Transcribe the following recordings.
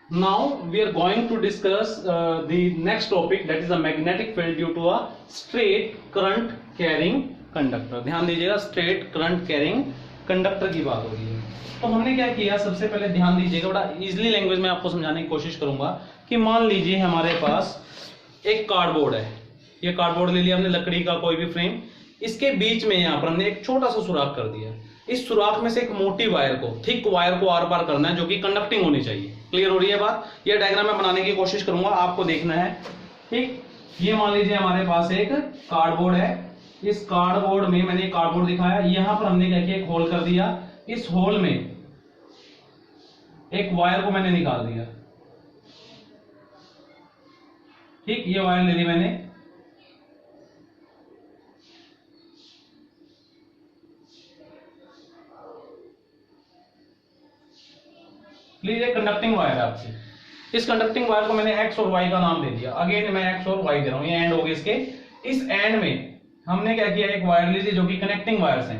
Now we are going to discuss the next topic, that is a magnetic field due to a straight current carrying conductor। ध्यान दीजिएगा, straight current carrying conductor की बात हो रही है। तो हमने क्या किया, सबसे पहले ध्यान दीजिएगा, बड़ा इजीली लैंग्वेज में आपको समझाने की कोशिश करूंगा कि मान लीजिए हमारे पास एक कार्डबोर्ड है। ये कार्डबोर्ड ले लिया हमने, लकड़ी का कोई भी फ्रेम, इसके बीच में यहाँ पर हमने एक छोटा सा सुराख कर दिया। इस सुराख में से एक मोटी वायर को, थिक वायर को आर पार करना है, जो कि कंडक्टिंग होनी चाहिए। क्लियर हो रही है बात? ये डायग्राम में बनाने की कोशिश करूंगा, आपको देखना है। ठीक, ये मान लीजिए हमारे पास एक कार्डबोर्ड है। इस कार्डबोर्ड में मैंने कार्डबोर्ड दिखाया, यहां पर हमने क्या किया, एक होल कर दिया। इस होल में एक वायर को मैंने निकाल दिया। ठीक, ये वायर ले ली मैंने। प्लीज, एक कंडक्टिंग वायर है आपकी। इस कंडक्टिंग वायर को मैंने एक्स और वाई का नाम दे दिया। अगेन मैं एक्स और वाई दे रहा हूं, ये एंड हो गए इसके। इस एंड में हमने क्या किया, एक वायर ली थी जो कि कनेक्टिंग वायर्स हैं।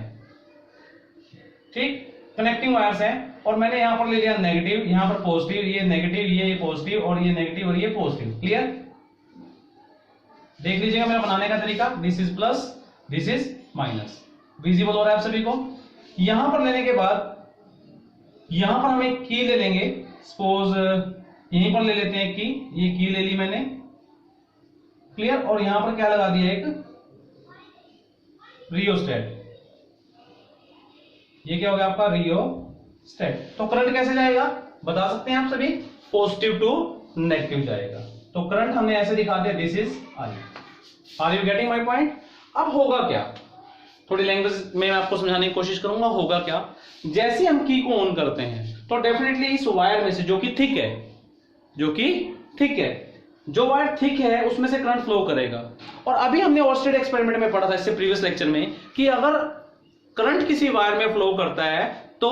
ठीक, कनेक्टिंग वायर्स हैं, और मैंने यहां पर ले लिया नेगेटिव, यहां पर पॉजिटिव, ये नेगेटिव, ये पॉजिटिव, और ये नेगेटिव और ये पॉजिटिव। क्लियर? देख लीजिएगा मेरा बनाने का तरीका, this is plus, this is minus. Visible हो रहा है आप सभी को? यहां पर लेने के बाद यहां पर हम एक की ले लेंगे। सपोज यहीं पर ले लेते हैं की, ये की ले ली मैंने। क्लियर? और यहां पर क्या लगा दिया, एक रियोस्टेट। ये क्या हो गया आपका, रियोस्टेट। तो करंट कैसे जाएगा बता सकते हैं आप सभी? पॉजिटिव टू नेगेटिव जाएगा। तो करंट हमने ऐसे दिखा दिया, this is I. Are you getting my point? अब होगा क्या, थोड़ी लैंग्वेज में मैं आपको समझाने की कोशिश करूंगा। होगा क्या, जैसे हम की को ऑन करते हैं तो डेफिनेटली इस वायर में से, जो कि थिक है, जो वायर थिक है उसमें से करंट फ्लो करेगा। और अभी हमने ऑर्स्टेड एक्सपेरिमेंट में पढ़ा था, इससे प्रीवियस लेक्चर में, कि अगर करंट किसी वायर में फ्लो करता है तो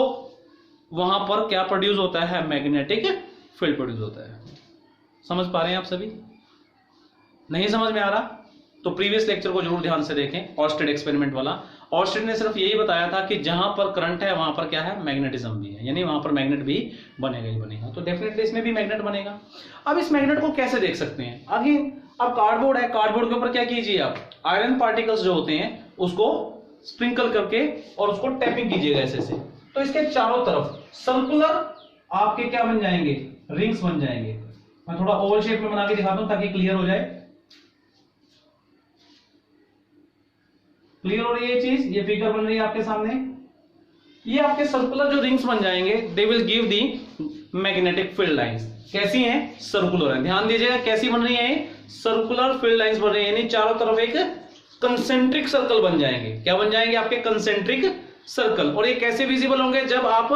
वहां पर क्या प्रोड्यूस होता है, मैग्नेटिक फील्ड प्रोड्यूस होता है। समझ पा रहे हैं आप सभी? नहीं समझ में आ रहा तो प्रीवियस लेक्चर को जरूर ध्यान से देखें, ऑर्स्टेड एक्सपेरिमेंट वाला। ऑर्स्टेड ने सिर्फ यही बताया था कि जहां पर करंट है वहां पर क्या है, मैग्नेटिज्म भी है, यानी वहां पर मैग्नेट भी बनेगा ही बनेगा। तो डेफिनेटली इसमें भी मैग्नेट बनेगा। अब इस मैग्नेट को कैसे देख सकते हैं? अगेन, अब कार्डबोर्ड है, कार्डबोर्ड के ऊपर क्या कीजिए आप, आयरन पार्टिकल्स जो होते हैं उसको स्प्रिंकल करके और उसको टैपिंग कीजिएगा ऐसे से। तो इसके चारों तरफ सर्कुलर आपके क्या बन जाएंगे, रिंग्स बन जाएंगे। मैं थोड़ा ओवल शेप में बना के दिखाता हूं ताकि क्लियर हो जाए। क्लियर हो रही है ये चीज? ये फिगर बन रही है आपके सामने। ये आपके सर्कुलर जो रिंग्स बन जाएंगे, they will give the magnetic field lines. कैसी हैं? सर्कुलर है। ध्यान दीजिएगा, कैसी बन रही है, सर्कुलर फील्ड लाइंस बन रही है, यानी चारों तरफ एक कंसेंट्रिक सर्कल बन जाएंगे। क्या बन जाएंगे? आपके कंसेंट्रिक सर्कल। और ये कैसे विजिबल होंगे? जब आप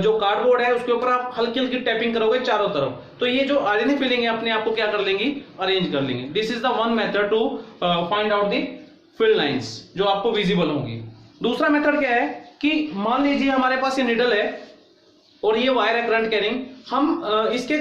जो कार्डबोर्ड है उसके ऊपर आप हल्की हल्की टैपिंग करोगे चारों तरफ, तो ये जो आयरन फीलिंग है अपने आप को क्या कर लेंगी, अरेंज कर लेंगे। This is the one method to find out the field lines जो आपको विजिबल होंगी। दूसरा मेथड क्या है कि मान लीजिए हमारे पास ये निडल है और ये वायर है करंट कैरिंग। हम इसके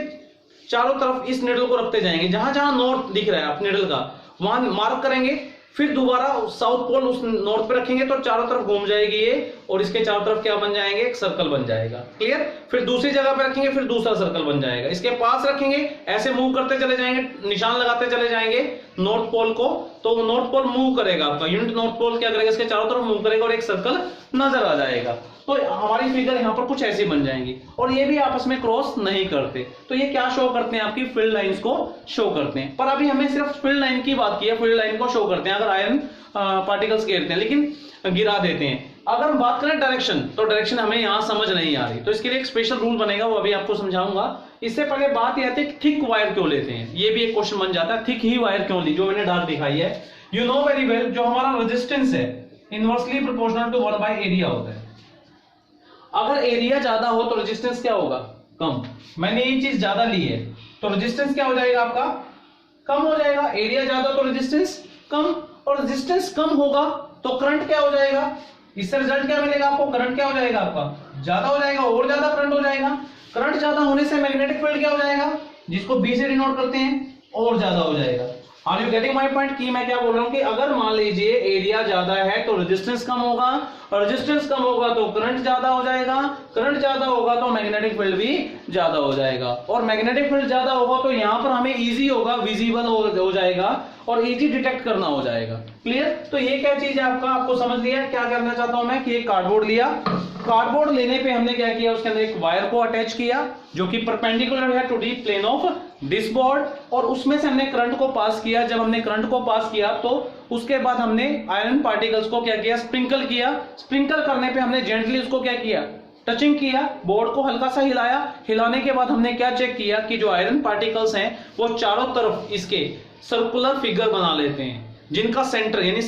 चारों तरफ इस निडल को रखते जाएंगे, जहां जहां नॉर्थ दिख रहा है आप निडल का वहां मार्क करेंगे, फिर दोबारा साउथ पोल उस नॉर्थ पे रखेंगे तो चारों तरफ घूम जाएगी ये, और इसके चारों तरफ क्या बन जाएंगे, एक सर्कल बन जाएगा। क्लियर? फिर दूसरी जगह पे रखेंगे, फिर दूसरा सर्कल बन जाएगा। इसके पास रखेंगे, ऐसे मूव करते चले जाएंगे, निशान लगाते चले जाएंगे नॉर्थ पोल को, तो नॉर्थ पोल मूव करेगा आपका यूनिट नॉर्थ पोल क्या करेगा, इसके चारों तरफ मूव करेगा और एक सर्कल नजर आ जाएगा। तो हमारी फिगर यहाँ पर कुछ ऐसी बन जाएंगी, और ये भी आपस में क्रॉस नहीं करते। तो ये क्या शो करते हैं, आपकी फील्ड लाइंस को शो करते हैं। पर अभी हमें सिर्फ फील्ड लाइन की बात की है, फील्ड लाइन को शो करते हैं अगर आयरन पार्टिकल्स घेरते हैं, लेकिन गिरा देते हैं। अगर हम बात करें डायरेक्शन, तो डायरेक्शन हमें यहां समझ नहीं आ रही, तो इसके लिए एक स्पेशल रूल बनेगा, वो अभी आपको समझाऊंगा। इससे पहले बात यह आती है कि थिक वायर क्यों लेते हैं, ये भी एक क्वेश्चन बन जाता है। थिक ही वायर क्यों ली, जो मैंने डार्क दिखाई है। यू नो वेरी वेल, जो हमारा रेजिस्टेंस है inversely proportional to 1 by area होता है। अगर एरिया ज्यादा हो तो रेजिस्टेंस क्या होगा, कम। मैंने ये चीज ज्यादा ली है तो रेजिस्टेंस क्या हो जाएगा आपका, कम हो जाएगा। एरिया ज्यादा तो रेजिस्टेंस कम, और रेजिस्टेंस कम होगा तो करंट क्या हो जाएगा, इससे रिजल्ट क्या मिलेगा आपको, करंट क्या हो जाएगा आपका, ज्यादा हो जाएगा, और ज्यादा करंट हो जाएगा। करंट ज्यादा होने से मैग्नेटिक फील्ड क्या हो जाएगा, जिसको बी से डिनोट करते हैं, और ज्यादा हो जाएगा। Are you getting my point? कि मैं क्या बोल रहा हूं कि अगर मान लीजिए एरिया ज्यादा है तो रेजिस्टेंस कम होगा, और रेजिस्टेंस कम होगा तो करंट ज्यादा हो जाएगा, करंट ज्यादा होगा तो मैग्नेटिक फील्ड भी ज्यादा हो जाएगा, और मैग्नेटिक फील्ड ज्यादा होगा तो यहां पर हमें इजी होगा, विजिबल हो जाएगा और इजी डिटेक्ट करना हो जाएगा। क्लियर? तो ये क्या चीज है आपका, आपको समझ लिया क्या करना चाहता हूं मैं कि एक कार्डबोर्ड लिया, कार्डबोर्ड लेने पे हमने क्या किया, उसके अंदर एक वायर को अटैच किया जो कि परपेंडिकुलर है to the plane of this board, और उसमें से हमने करंट को पास किया। जब हमने करंट को पास किया तो उसके बाद हमने आयरन पार्टिकल्स को क्या किया, स्प्रिंकल किया। स्प्रिंकल करने पे हमने जेंटली उसको क्या किया, टचिंग किया, बोर्ड को हल्का सा हिलाया। हिलाने के बाद हमने क्या चेक किया कि जो आयरन पार्टिकल्स हैं वो चारों तरफ इसके सर्कुलर फिगर बना लेते हैं, जिनका सेंटर यानी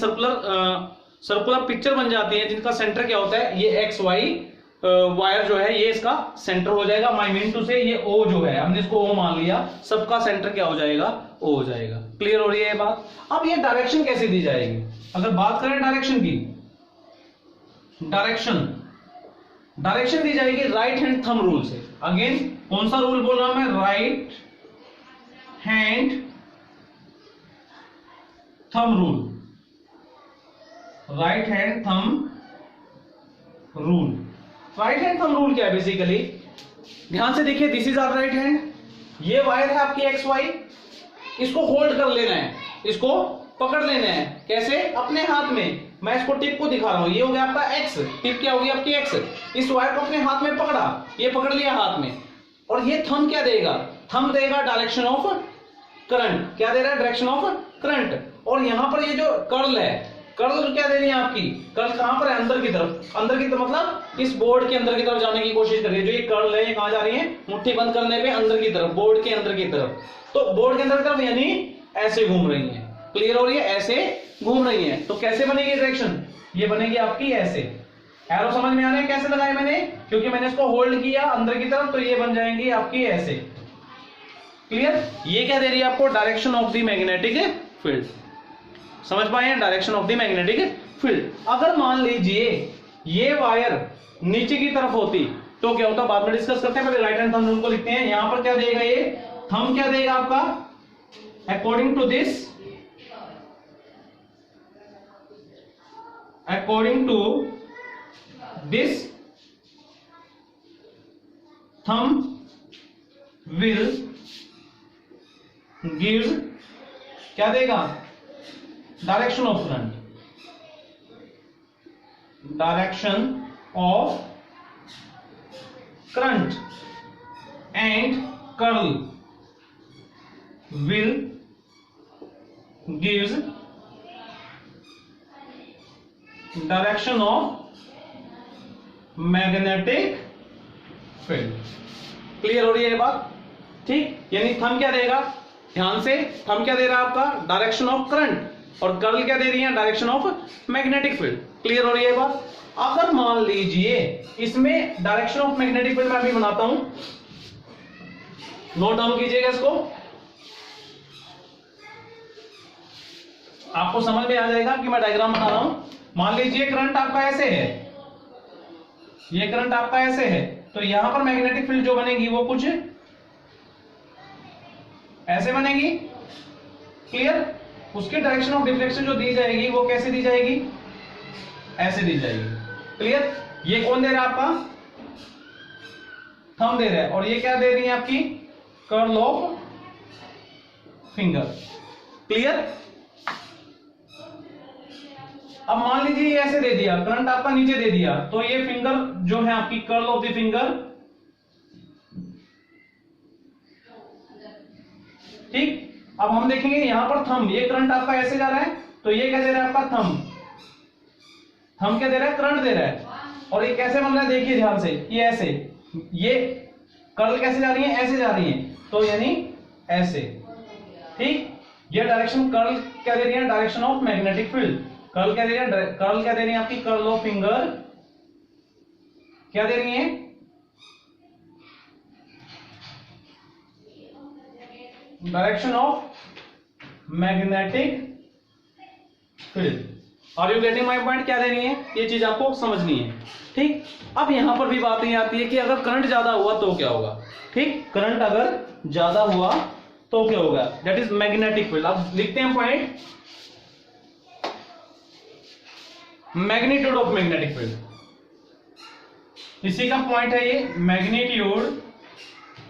सर्कुलर पिक्चर बन जाती है, जिनका सेंटर क्या होता है, ये एक्स वाई वायर जो है ये इसका सेंटर हो जाएगा। माई मीन टू से ये ओ जो है, हमने इसको ओ मान लिया, सबका सेंटर क्या हो जाएगा, ओ हो जाएगा। क्लियर हो रही है बात? अब ये डायरेक्शन कैसे दी जाएगी, अगर बात करें डायरेक्शन की, डायरेक्शन दी जाएगी राइट हैंड थंब रूल से। अगेन कौन सा रूल बोल रहा हूं मैं, right hand thumb rule, right hand thumb rule. Right hand thumb rule क्या है बेसिकली, ध्यान से देखिए, this is our right hand, ये वायर है आपकी एक्स वाई, इसको होल्ड कर लेना है, इसको पकड़ लेना है। कैसे? अपने हाथ में। मैं इसको टिप को दिखा रहा हूं, ये हो गया आपका एक्स, टिप क्या होगी आपकी एक्स। इस वायर को अपने हाथ में पकड़ा, ये पकड़ लिया हाथ में, और ये थंब क्या देगा, थंब देगा डायरेक्शन ऑफ करंट। क्या दे रहा है, डायरेक्शन ऑफ करंट। और यहां पर ये जो कर्ल है, कर्ल क्या दे रही है आपकी, कर्ल कहां पर है, अंदर की तरफ। अंदर की तरफ मतलब इस बोर्ड के अंदर की तरफ जाने की कोशिश कर रही है। जो ये कर्ल है ये कहां जा रही है, मुट्ठी बंद करने पे अंदर की तरफ, बोर्ड के अंदर की तरफ। तो बोर्ड के अंदर की तरफ यानी ऐसे घूम रही है। क्लियर हो रही है, ऐसे घूम रही है। तो कैसे बनेगी डायरेक्शन, ये बनेगी आपकी ऐसे। एरो समझ में आ रहा है कैसे लगाए मैंने, क्योंकि मैंने इसको होल्ड किया अंदर की तरफ, तो ये बन जाएंगी आपकी ऐसे। क्लियर? ये क्या दे रही है आपको, direction of the magnetic field. समझ पाए, direction of the magnetic field. अगर मान लीजिए ये वायर नीचे की तरफ होती तो क्या होता, बाद में डिस्कस करते हैं, पहले राइट हैंड थंब रूल को लिखते हैं। यहां पर क्या देगा, ये थंब क्या देगा आपका, according to this, according to this thumb will gives क्या देगा, direction of current, direction of current, and curl will gives direction of magnetic field. Clear हो रही है ये बात? ठीक, यानी थंब क्या देगा, ध्यान से, थंब क्या दे रहा है आपका, डायरेक्शन ऑफ करंट, और कर्ल क्या दे रही है, direction of magnetic field. Clear हो रही है बात? अगर मान लीजिए इसमें डायरेक्शन ऑफ मैग्नेटिक फील्ड मैं अभी बनाता हूं, नोट डाउन कीजिएगा इसको, आपको समझ में आ जाएगा कि मैं डायग्राम बना रहा हूं। मान लीजिए करंट आपका ऐसे है, ये करंट आपका ऐसे है, तो यहां पर मैग्नेटिक फील्ड जो बनेगी वो कुछ ऐसे बनेगी। क्लियर? उसकी डायरेक्शन ऑफ डिफ्लेक्शन जो दी जाएगी वो कैसे दी जाएगी, ऐसे दी जाएगी। क्लियर? ये कौन दे रहा है आपका, थंब दे रहा है, और ये क्या दे रही है आपकी, कर्ल ऑफ फिंगर। क्लियर? अब मान लीजिए ये ऐसे दे दिया, करंट आपका नीचे दे दिया, तो ये फिंगर जो है आपकी, कर्ल ऑफ द फिंगर, ठीक। अब हम देखेंगे यहां पर थंब, ये करंट आपका ऐसे जा रहा है, तो ये क्या दे रहा है आपका, थंब। थंब क्या दे रहा है, करंट दे रहा है, और ये कैसे बन रहा है देखिए ध्यान से, ये ऐसे, ये कर्ल कैसे जा रही है, ऐसे जा रही है, तो यानी ऐसे। ठीक, ये डायरेक्शन कर्ल क्या दे रही है, direction of magnetic field. Curl क्या दे रही है, कर्ल क्या दे रही है आपकी, कर्ल ऑफ फिंगर क्या दे रही है, direction of magnetic field. Are you getting my point? क्या दे रही है, ये चीज आपको समझनी है। ठीक, अब यहां पर भी बात ये आती है कि अगर करंट ज्यादा हुआ तो क्या होगा। ठीक, करंट अगर ज्यादा हुआ तो क्या होगा, दैट इज मैग्नेटिक फील्ड। अब लिखते हैं point, magnitude of magnetic field, इसी का पॉइंट है ये, मैग्नीट्यूड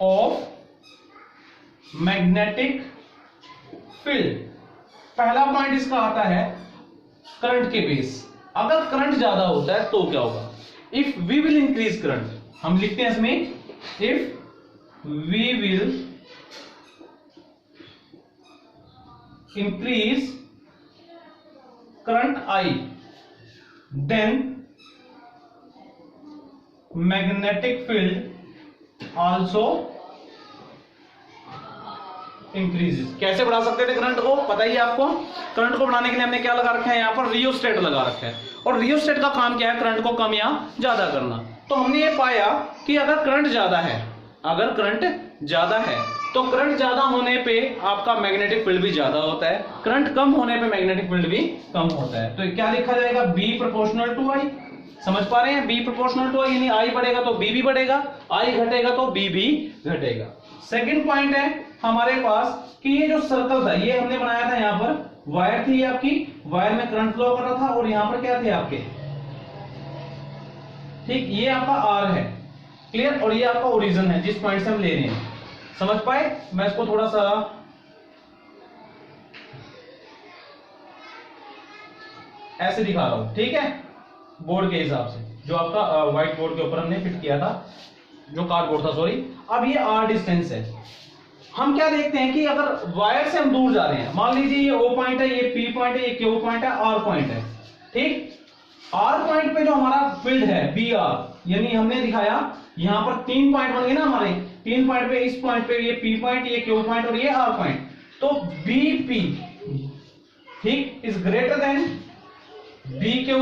ऑफ मैग्नेटिक फील्ड। पहला पॉइंट इसका आता है करंट के बेस। अगर करंट ज्यादा होता है तो क्या होगा, if we will increase current, हम लिखते हैं इसमें if we will increase current I then magnetic field also increases. कैसे बढ़ा सकते थे करंट को, पता ही है आपको। करंट को बढ़ाने के लिए हमने क्या लगा रखा है, यहाँ पर रियोस्टेट लगा रखा है, और रियोस्टेट का काम क्या है, करंट को कम या ज्यादा करना। तो हमने ये पाया कि अगर करंट ज्यादा है, अगर करंट ज्यादा है तो करंट ज्यादा होने पे आपका मैग्नेटिक फील्ड भी ज्यादा होता है, करंट कम होने पे मैग्नेटिक फील्ड भी कम होता है। तो क्या लिखा जाएगा, बी प्रोपोर्शनल टू आई। समझ पा रहे हैं, बी प्रोपोर्शनल टू आई, यानी आई बढ़ेगा तो बी भी बढ़ेगा, आई घटेगा तो बी भी घटेगा। सेकंड पॉइंट है हमारे पास कि ये जो सर्कल था ये हमने बनाया था, यहाँ पर वायर थी आपकी, वायर में करंट फ्लो कर रहा था, और यहां पर क्या थे आपके, ठीक, ये आपका आर है, क्लियर, और ये आपका ओरिजिन है जिस पॉइंट से हम ले रहे हैं। समझ पाए, मैं इसको थोड़ा सा ऐसे दिखा रहा हूं, ठीक है, बोर्ड के हिसाब से, जो आपका व्हाइट बोर्ड के ऊपर हमने फिट किया था, जो कार्डबोर्ड था, सॉरी। अब ये आर डिस्टेंस है, हम क्या देखते हैं कि अगर वायर से हम दूर जा रहे हैं, मान लीजिए ये ओ पॉइंट है, ये पी पॉइंट है, ये क्यू पॉइंट है, आर पॉइंट है, ठीक। आर पॉइंट पे जो हमारा फील्ड है बी आर, यानी हमने दिखाया यहां पर 3 पॉइंट बन गए ना हमारे, 3 पॉइंट पे, इस पॉइंट पे ये पी पॉइंट, ये क्यू पॉइंट और ये आर पॉइंट, तो बी पी, ठीक, is greater than B Q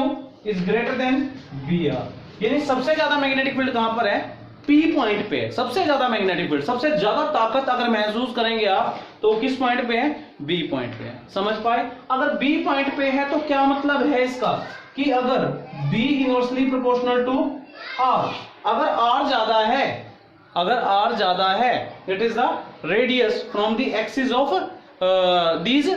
is greater than B R, यानी सबसे ज्यादा मैग्नेटिक फील्ड कहां पर है, पी पॉइंट पे। सबसे ज्यादा मैग्नेटिक फील्ड, सबसे ज्यादा ताकत अगर महसूस करेंगे आप तो किस पॉइंट पे है, बी पॉइंट पे है। समझ पाए, अगर बी पॉइंट पे है तो क्या मतलब है इसका कि अगर B inversely proportional to R, अगर आर ज्यादा है, अगर आर ज्यादा है, it is the radius from the axis of these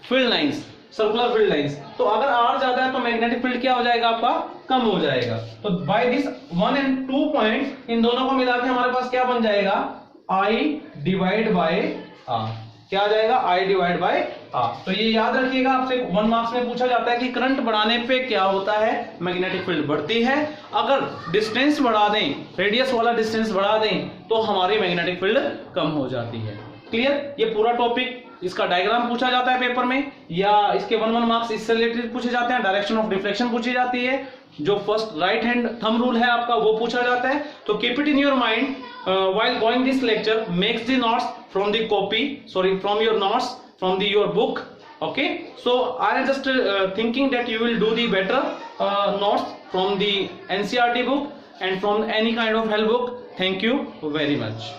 field lines, circular field lines. तो अगर आर ज्यादा है तो मैग्नेटिक फील्ड क्या हो जाएगा आपका, कम हो जाएगा। तो बाय दिस 1 and 2 पॉइंट, इन दोनों को मिला के हमारे पास क्या बन जाएगा, I डिवाइड बाय आर, क्या आ जाएगा, I डिवाइड बाय आर। तो ये याद रखिएगा, आपसे 1 मार्क्स में पूछा जाता है कि करंट बढ़ाने पे क्या होता है, मैग्नेटिक फील्ड बढ़ती है। अगर डिस्टेंस बढ़ा दें, रेडियस वाला डिस्टेंस बढ़ा दें तो हमारी मैग्नेटिक फील्ड कम हो जाती है। क्लियर, ये पूरा टॉपिक, इसका डायग्राम पूछा जाता है पेपर में, या इसके 1 मार्क्स इससे रिलेटेड पूछे जाते हैं, डायरेक्शन ऑफ डिफ्लेक्शन पूछी जाती है, जो first right hand thumb rule है आपका वो पूछा जाता है। तो keep it in your mind while going this lecture, makes the notes from the copy, sorry from your notes from the your book, okay, so I am just thinking that you will do the better notes from the NCERT book and from any kind of help book. Thank you very much.